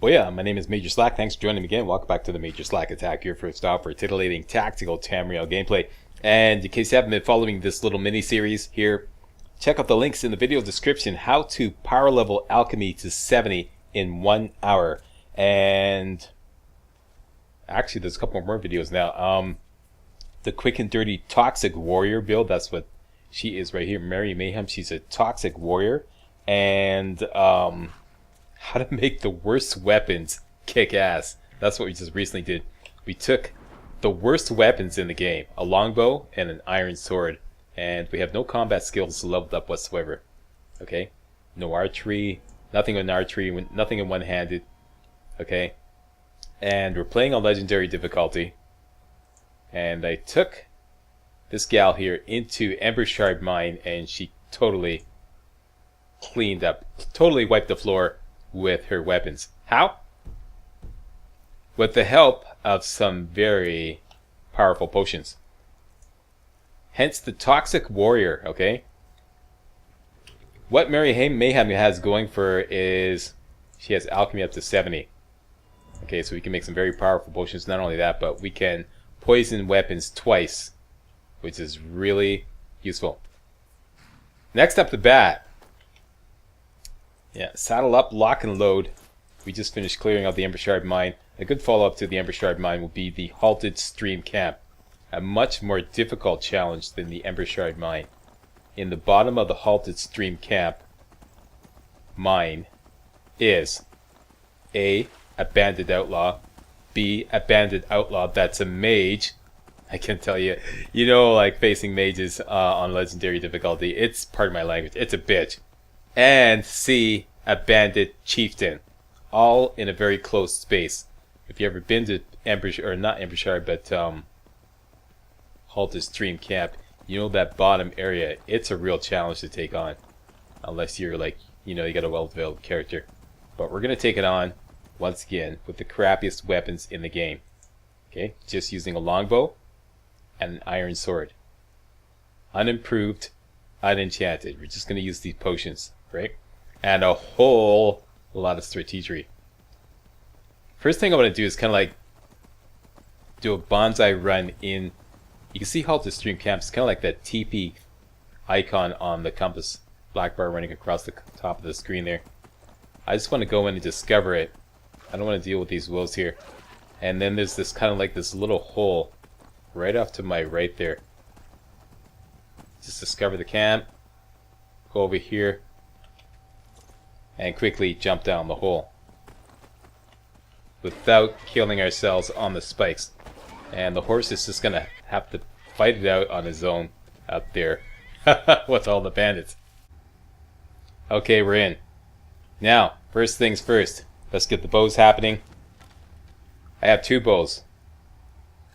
Oh yeah, my name is Major Slack. Thanks for joining me again. Welcome back to the MajorSlackAttack, your first stop for titillating tactical Tamriel gameplay. And in case you haven't been following this little mini-series here, check out the links in the video description. How to power level Alchemy to 70 in 1 hour. And actually, there's a couple more videos now. The quick and dirty toxic warrior build. That's what she is right here. Mary Mayhem. She's a toxic warrior. And how to make the worst weapons kick ass. That's what we just recently did. We took the worst weapons in the game, a longbow and an iron sword, and we have no combat skills leveled up whatsoever. Okay, no archery, nothing in archery, nothing in one-handed. Okay, and we're playing on legendary difficulty, and I took this gal here into Ember Shard Mine, and she totally cleaned up, totally wiped the floor with her weapons. How? With the help of some very powerful potions. Hence the toxic warrior, okay? What Mary Mayhem has going for her is she has alchemy up to 70. Okay, so we can make some very powerful potions. Not only that, but we can poison weapons twice, which is really useful. Next up, the bat. Yeah, saddle up, lock and load. We just finished clearing out the Ember Shard Mine. A good follow-up to the Ember Shard Mine will be the Halted Stream Camp. A much more difficult challenge than the Ember Shard Mine. In the bottom of the Halted Stream Camp mine is A bandit outlaw, B, a bandit outlaw that's a mage. I can tell you, you know, like facing mages on legendary difficulty, it's, pardon my language, it's a bitch. And C, a bandit chieftain, all in a very close space. If you ever been to not Ember Shard, but Halted Stream Camp, you know that bottom area, it's a real challenge to take on. Unless you're like, you know, you got a well-developed character. But we're going to take it on, once again, with the crappiest weapons in the game. Okay, just using a longbow and an iron sword. Unimproved, unenchanted. We're just going to use these potions, right? And a whole lot of strategery. First thing I want to do is kind of like do a bonsai run in. You can see Halted Stream Camp. It's kind of like that TP icon on the compass, black bar running across the top of the screen there. I just want to go in and discover it. I don't want to deal with these wolves here. And then there's this kind of like this little hole right off to my right there. Just discover the camp, go over here, and quickly jump down the hole without killing ourselves on the spikes. And the horse is just gonna have to fight it out on his own out there with all the bandits. Okay, we're in. Now, first things first, let's get the bows happening. I have two bows.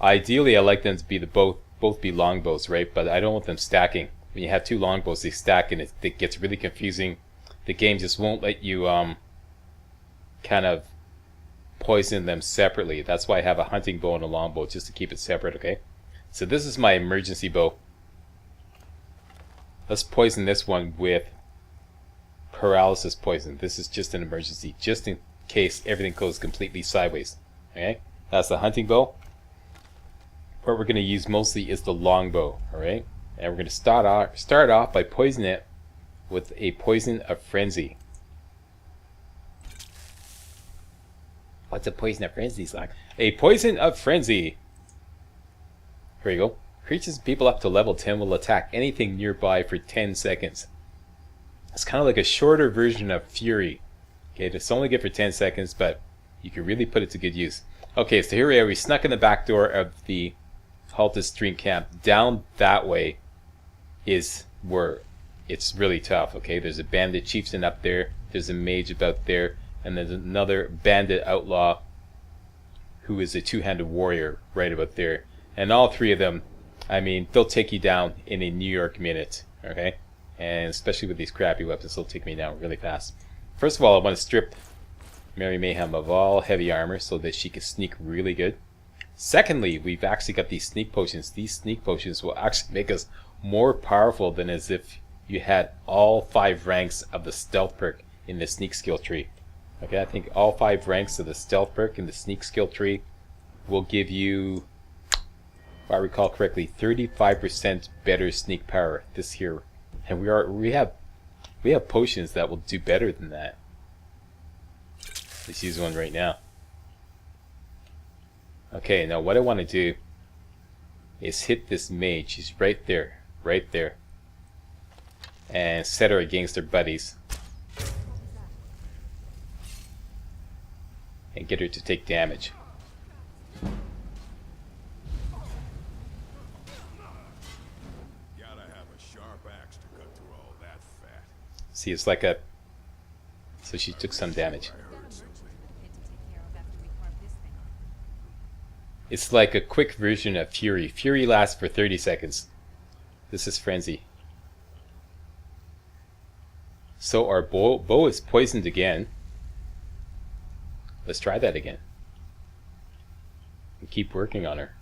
Ideally, I like them to be both be longbows, right? But I don't want them stacking. When you have two longbows, they stack and it gets really confusing. The game just won't let you kind of poison them separately. That's why I have a hunting bow and a longbow, just to keep it separate, okay? So this is my emergency bow. Let's poison this one with paralysis poison. This is just an emergency, just in case everything goes completely sideways. Okay? That's the hunting bow. What we're going to use mostly is the longbow, alright? And we're going to start off by poisoning it with a poison of frenzy. What's a poison of frenzy, Slack? A poison of frenzy. Here we go. Creatures and people up to level 10 will attack anything nearby for 10 seconds. It's kind of like a shorter version of Fury. Okay, it's only good for 10 seconds, but you can really put it to good use. Okay, so here we are. We snuck in the back door of the Halted Stream Camp. Down that way is where it's really tough. Okay, there's a bandit chieftain up there. There's a mage about there. And there's another bandit outlaw who is a two-handed warrior right about there. And all three of them, I mean, they'll take you down in a New York minute. Okay? And especially with these crappy weapons, they'll take me down really fast. First of all, I want to strip Mary Mayhem of all heavy armor so that she can sneak really good. Secondly, we've actually got these sneak potions. These sneak potions will actually make us more powerful than as if you had all 5 ranks of the stealth perk in the sneak skill tree. Okay, I think all 5 ranks of the stealth perk and the sneak skill tree will give you, if I recall correctly, 35% better sneak power this here. And we have potions that will do better than that. Let's use one right now. Okay, now what I want to do is hit this mage. She's right there, and set her against her buddies and get her to take damage. Gotta have a sharp axe to cut through all that fat. See, it's like a... So she took some damage. It's like a quick version of Fury. Fury lasts for 30 seconds. This is Frenzy. So our bow is poisoned again. Let's try that again. And keep working on her.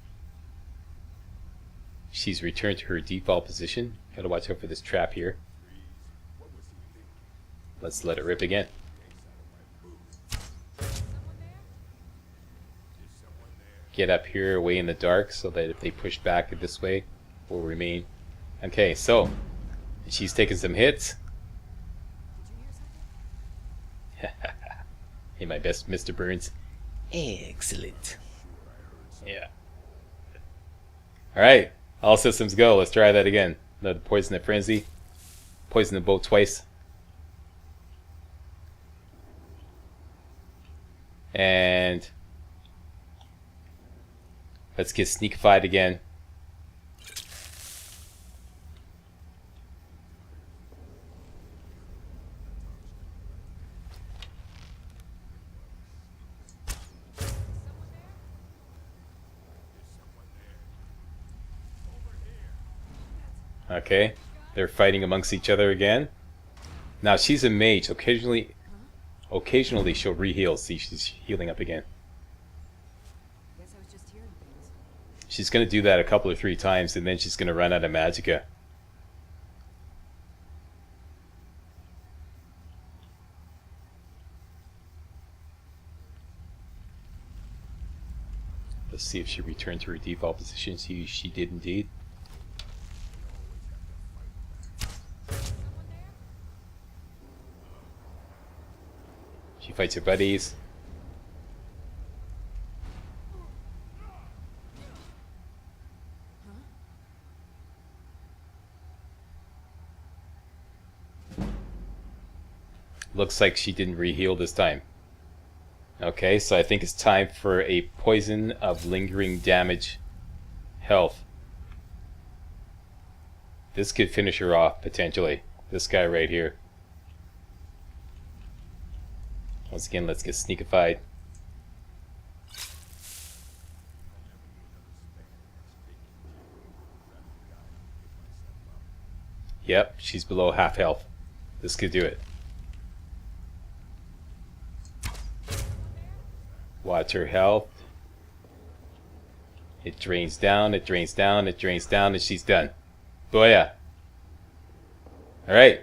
She's returned to her default position. Gotta watch out for this trap here. Let's let it rip again. Get up here away in the dark so that if they push back this way, we'll remain. Okay, so she's taking some hits. Hey, my best Mr. Burns. Excellent. Yeah. Alright, all systems go. Let's try that again. Another poison the frenzy. Poison the bow twice. And let's get sneakified again. Okay, they're fighting amongst each other again. Now she's a mage. Occasionally she'll re-heal. See, she's healing up again. She's going to do that a couple or 3 times, and then she's going to run out of magicka. Let's see if she returned to her default position. See, she did indeed. She fights her buddies. Looks like she didn't re-heal this time. Okay, so I think it's time for a poison of lingering damage health. This could finish her off, potentially. This guy right here. Once again, let's get sneakified. Yep, she's below half health. This could do it. Watch her health. It drains down, it drains down, it drains down, and she's done. Booyah. Alright.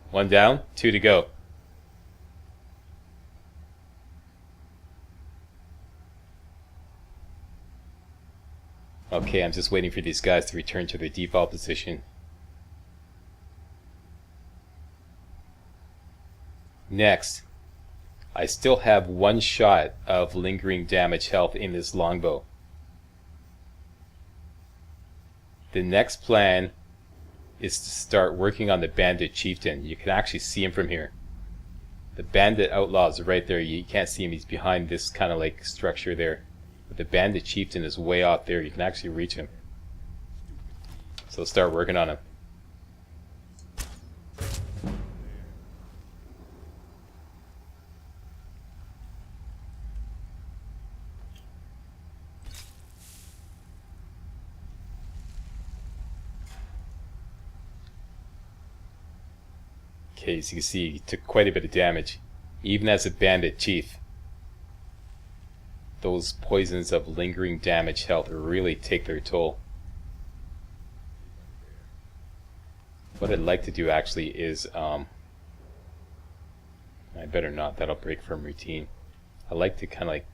1 down, 2 to go. Okay, I'm just waiting for these guys to return to their default position. Next, I still have 1 shot of lingering damage health in this longbow. The next plan is to start working on the Bandit Chieftain. You can actually see him from here. The Bandit Outlaw is right there. You can't see him, he's behind this kind of like structure there. But the Bandit Chieftain is way out there. You can actually reach him. So let's start working on him. Okay, as you can see, he took quite a bit of damage, even as a Bandit Chief. Those poisons of lingering damage health really take their toll. What I'd like to do actually is I better not, that'll break from routine. I like to kind of like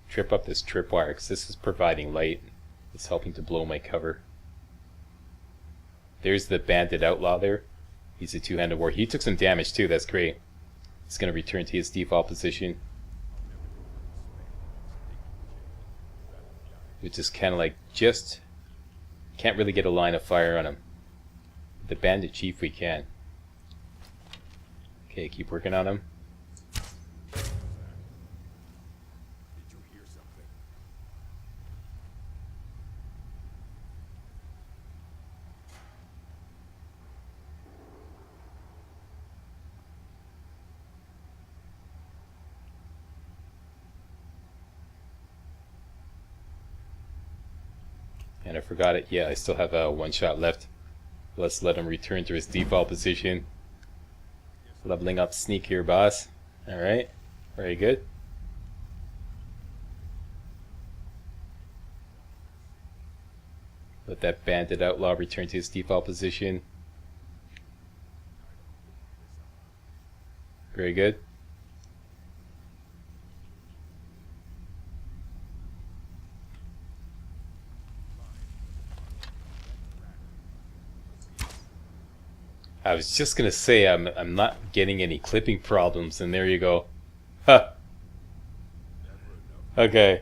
trip up this tripwire because this is providing light. It's helping to blow my cover. There's the bandit outlaw there. He's a two-handed war. He took some damage too, that's great. He's going to return to his default position. Which is kind of like just can't really get a line of fire on him. The Bandit Chief we can. Okay, keep working on him. Did you hear something? And I forgot it. Yeah, I still have one shot left. Let's let him return to his default position. Leveling up sneak here, boss. Alright, very good. Let that bandit outlaw return to his default position. Very good. I was just gonna say I'm not getting any clipping problems, and there you go. Huh. Okay.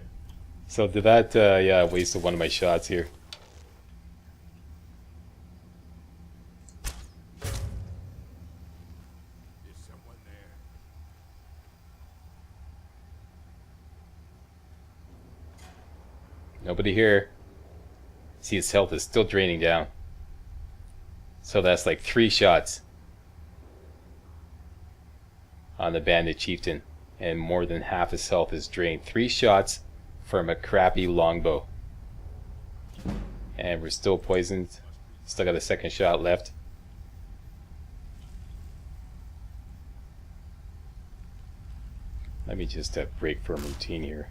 So did that? Yeah, I wasted one of my shots here. Is someone there? Nobody here. See, his health is still draining down. So that's like 3 shots on the Bandit Chieftain, and more than half his health is drained. 3 shots from a crappy longbow. And we're still poisoned. Still got a second shot left. Let me just break from routine here.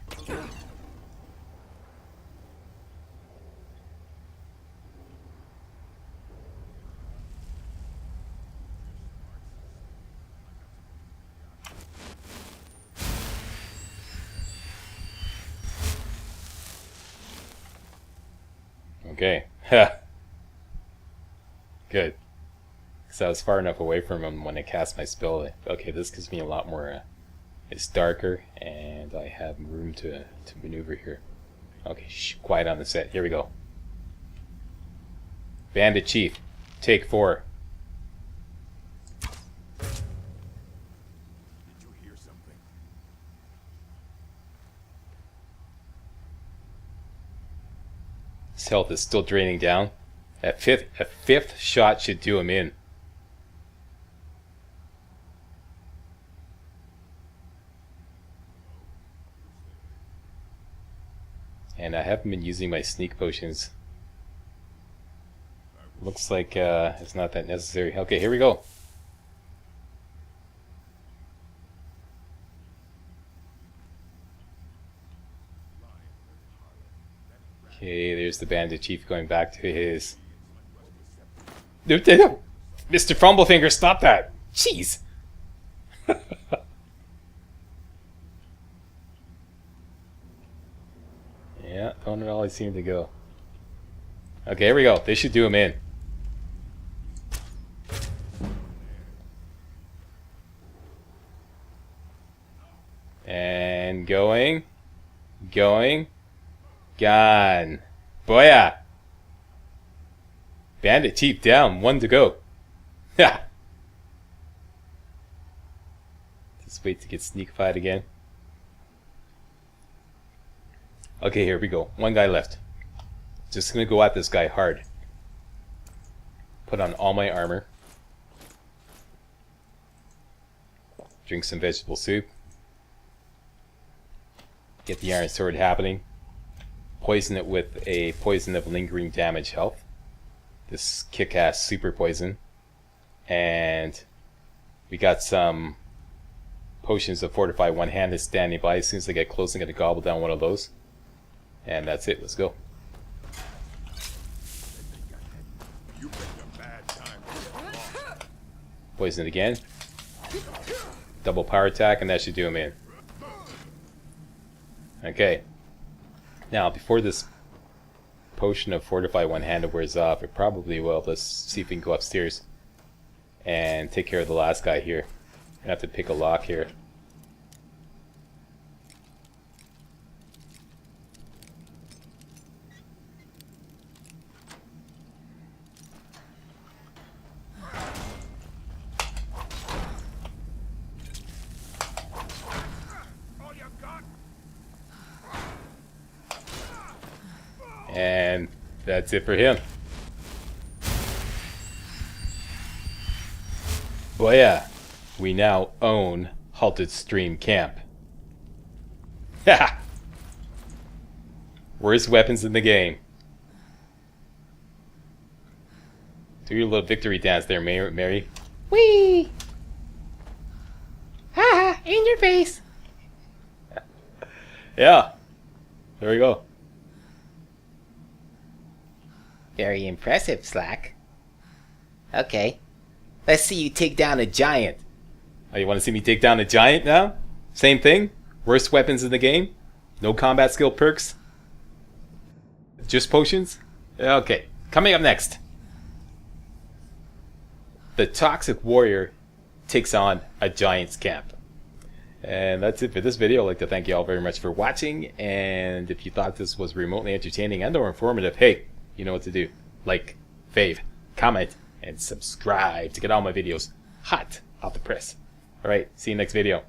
Okay. Good. Because I was far enough away from him when I cast my spell. Okay, this gives me a lot more... it's darker, and I have room to maneuver here. Okay, shh, quiet on the set. Here we go. Bandit Chief, take 4. Did you hear something? His health is still draining down. A fifth shot should do him in. And I haven't been using my sneak potions. Looks like it's not that necessary. Okay, here we go. Okay, there's the Bandit Chief going back to his... Mr. Fumblefinger, stop that! Jeez! Yeah, don't always seem to go. Okay, here we go. This should do him in. And going. Going. Gone. Booyah! Bandit Chief down. 1 to go. Ha! Just wait to get sneak-fied again. Okay, here we go. 1 guy left. Just gonna go at this guy hard. Put on all my armor. Drink some vegetable soup. Get the iron sword happening. Poison it with a poison of lingering damage health. This kick-ass super poison. And we got some potions of fortify one-handed standing by. As soon as I get close, I'm gonna gobble down one of those. And that's it. Let's go. You picked a bad time to get lost. Poison it again. Double power attack, and that should do him in. Okay. Now, before this potion of Fortify one-handed wears off, it probably will. Let's see if we can go upstairs and take care of the last guy here. I have to pick a lock here. And that's it for him. Well, yeah, we now own Halted Stream Camp. Ha! Worst weapons in the game. Do your little victory dance there, Mary. Whee! Ha ha! In your face! Yeah. There we go. Very impressive, Slack. Okay. Let's see you take down a giant. Oh, you want to see me take down a giant now? Same thing? Worst weapons in the game? No combat skill perks? Just potions? Okay. Coming up next. The Toxic Warrior takes on a giant's camp. And that's it for this video. I'd like to thank you all very much for watching. And if you thought this was remotely entertaining and or informative, hey, you know what to do. Like, fave, comment, and subscribe to get all my videos hot off the press. Alright, see you next video.